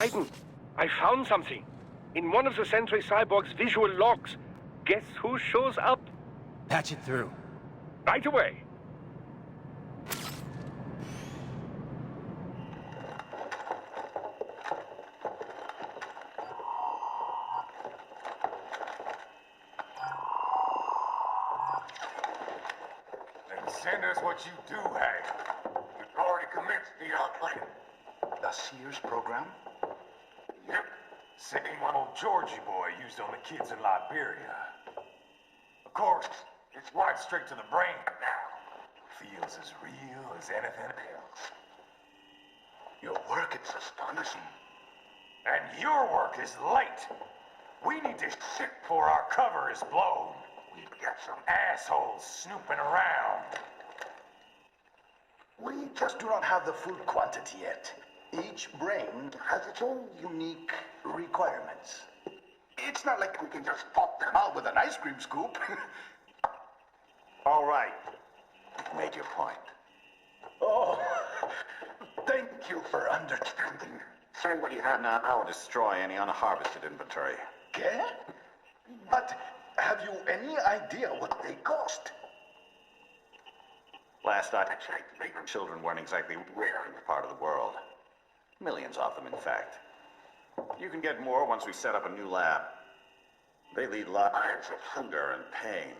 Aiden, I found something. In one of the Sentry Cyborg's visual logs. Guess who shows up? Patch it through. Right away. Then send us what you do have. We've already commenced the outplan. The Sears program? Yep. Same one old Georgie boy used on the kids in Liberia. Of course, it's right straight to the brain now. Feels as real as anything else. Your work is astonishing. And your work is late. We need this shit before our cover is blown. We've got some assholes snooping around. We just do not have the full quantity yet. Each brain has its own unique requirements. It's not like we can just pop them out with an ice cream scoop. All right. You've made your point. Oh, thank you for understanding. Send what you have now. I'll destroy any unharvested inventory. Okay? But have you any idea what they cost? Last I checked, children weren't exactly rare in this part of the world. Millions of them, in fact. You can get more once we set up a new lab. They lead lives of hunger and pain.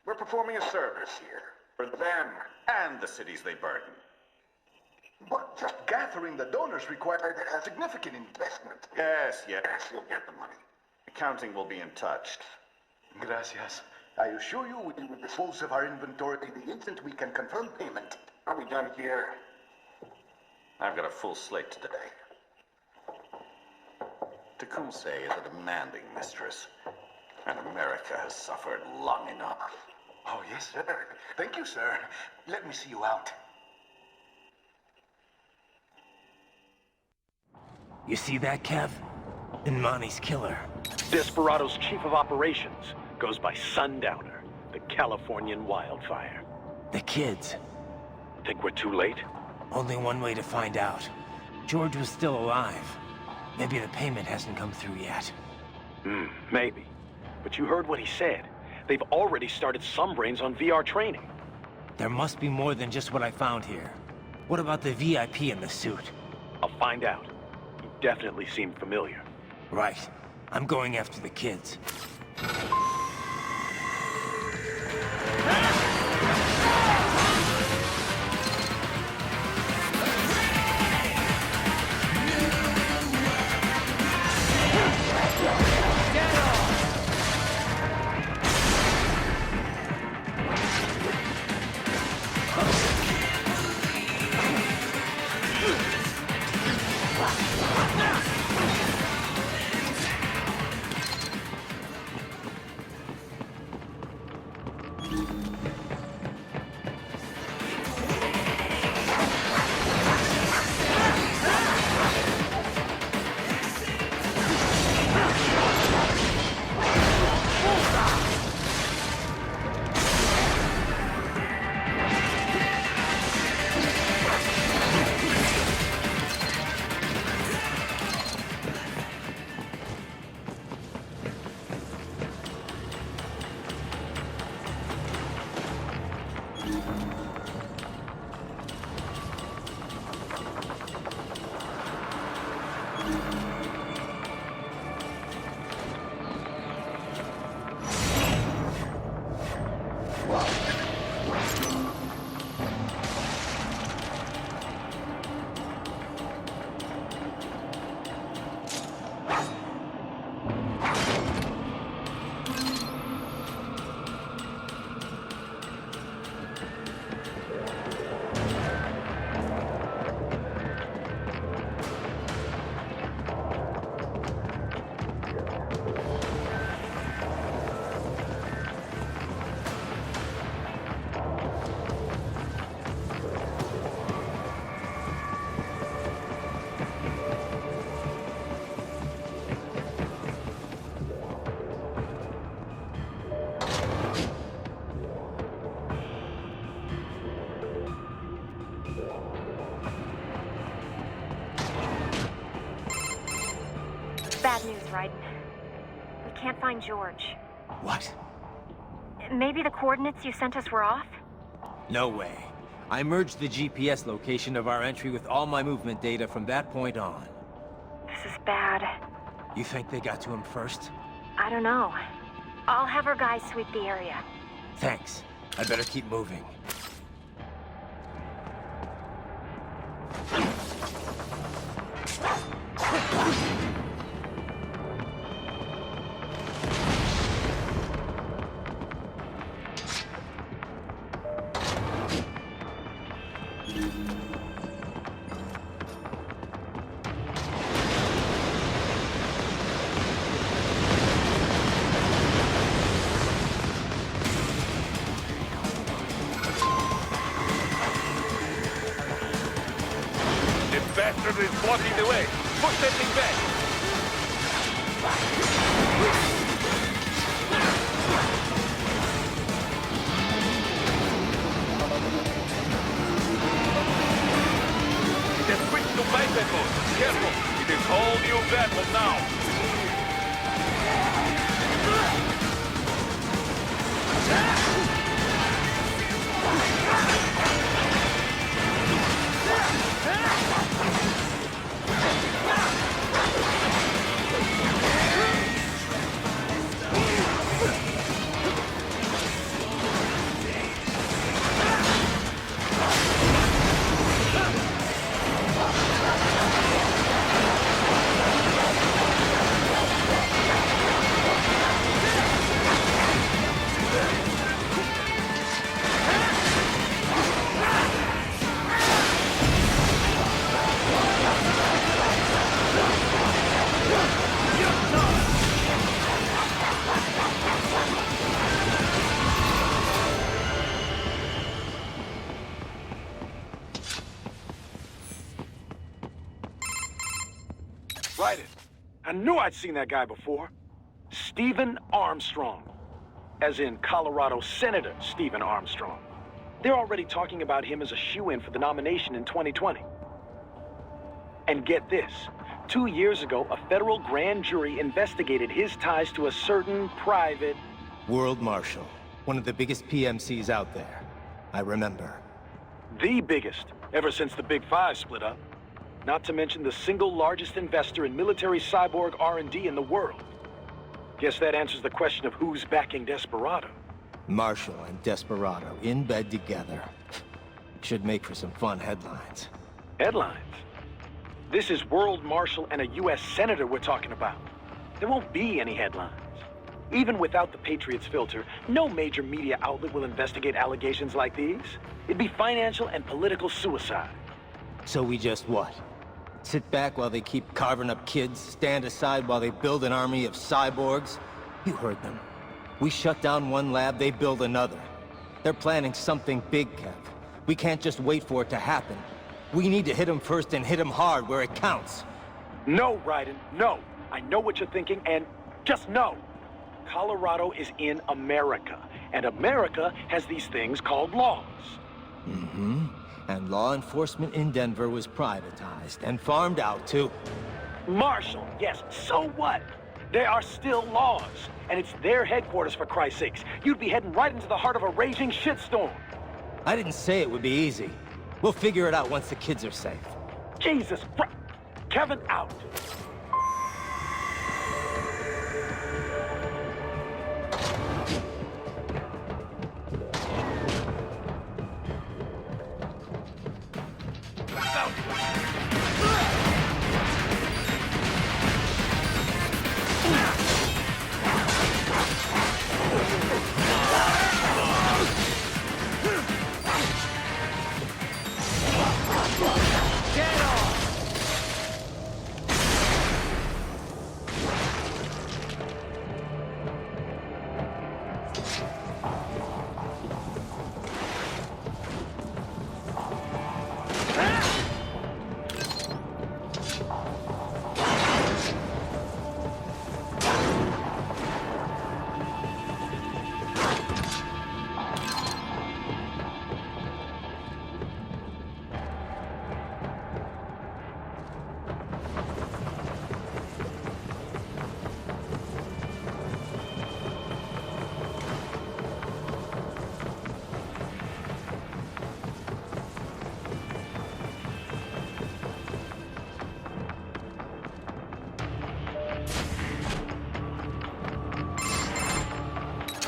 We're performing a service here. For them and the cities they burden. But just gathering the donors required a significant investment. Yes, you'll get the money. Accounting will be in touch. Gracias. I assure you we will dispose of our inventory the instant we can confirm payment. Are we done here? I've got a full slate today. Tecumseh is a demanding mistress, and America has suffered long enough. Oh, yes, sir. Thank you, sir. Let me see you out. You see that, Kev? Inmani's killer. Desperado's chief of operations goes by Sundowner, the Californian wildfire. The kids. Think we're too late? Only one way to find out. George was still alive. Maybe the payment hasn't come through yet. Maybe. But you heard what he said. They've already started some brains on VR training. There must be more than just what I found here. What about the VIP in the suit? I'll find out. He definitely seemed familiar. Right. I'm going after the kids. Bad news, Raiden. We can't find George. What? Maybe the coordinates you sent us were off? No way. I merged the GPS location of our entry with all my movement data from that point on. This is bad. You think they got to him first? I don't know. I'll have our guys sweep the area. Thanks. I better keep moving. Bastard is blocking the way. Push that thing back. It has switched to biped mode. Careful. It is whole new battle now. Right it. I knew I'd seen that guy before. Stephen Armstrong. As in Colorado Senator Stephen Armstrong. They're already talking about him as a shoo-in for the nomination in 2020. And get this. 2 years ago, a federal grand jury investigated his ties to a certain private... World Marshal. One of the biggest PMCs out there. I remember. The biggest, ever since the Big Five split up. Not to mention the single largest investor in military cyborg R&D in the world. Guess that answers the question of who's backing Desperado. Marshall and Desperado in bed together. Should make for some fun headlines. Headlines? This is World Marshal and a U.S. Senator we're talking about. There won't be any headlines. Even without the Patriots filter, no major media outlet will investigate allegations like these. It'd be financial and political suicide. So we just what? Sit back while they keep carving up kids, stand aside while they build an army of cyborgs? You heard them. We shut down one lab, they build another. They're planning something big, Kev. We can't just wait for it to happen. We need to hit them first and hit them hard where it counts. No, Raiden, no. I know what you're thinking, and just no. Colorado is in America, and America has these things called laws. Mm-hmm. And law enforcement in Denver was privatized and farmed out too. Marshall, yes, so what? There are still laws, and it's their headquarters for Christ's sakes. You'd be heading right into the heart of a raging shitstorm. I didn't say it would be easy. We'll figure it out once the kids are safe. Jesus Christ. Kevin out.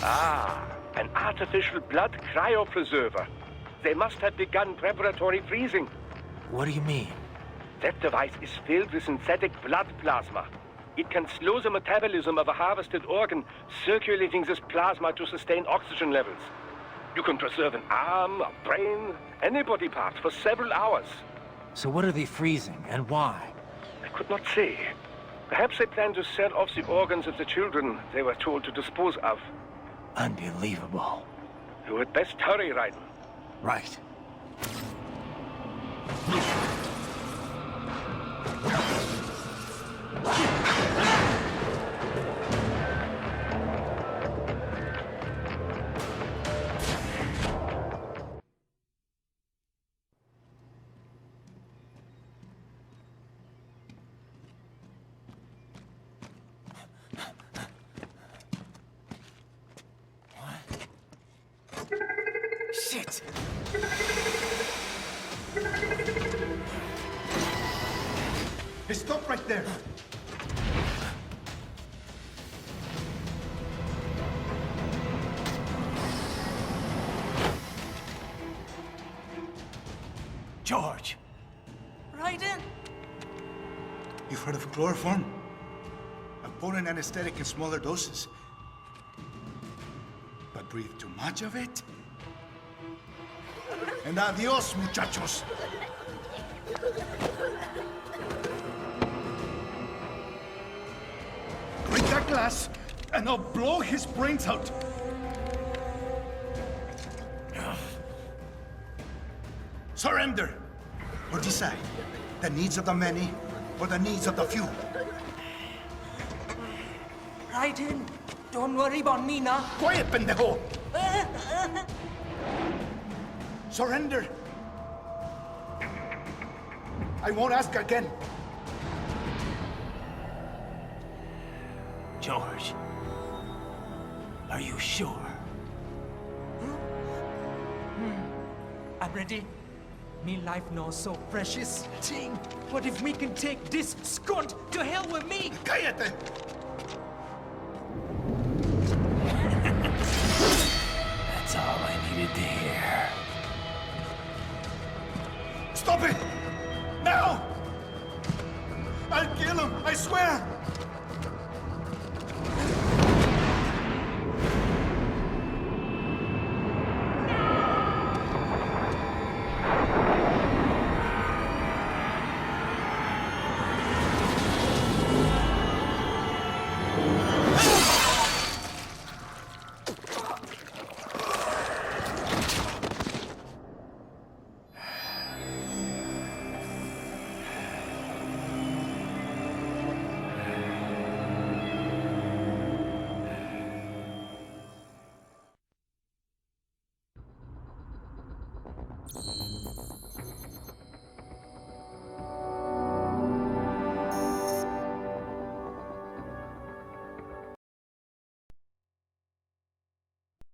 An artificial blood cryopreserver. They must have begun preparatory freezing. What do you mean? That device is filled with synthetic blood plasma. It can slow the metabolism of a harvested organ, circulating this plasma to sustain oxygen levels. You can preserve an arm, a brain, any body part for several hours. So what are they freezing, and why? I could not say. Perhaps they plan to sell off the organs of the children they were told to dispose of. Unbelievable. You had best hurry, Raiden. Right. Shit! Hey, stop right there. George! Raiden! You've heard of chloroform? A potent anesthetic in smaller doses. But breathe too much of it? And adios, muchachos! Break that glass, and I'll blow his brains out! Surrender! Or decide. The needs of the many, or the needs of the few. Raiden, don't worry about me now. Quiet, pendejo! Surrender! I won't ask again. George. Are you sure? I'm ready. Me life now so precious. Thing. What if we can take this skunt to hell with me? Cállate! That's all I needed to hear. Stop it! Now! I'll kill him, I swear!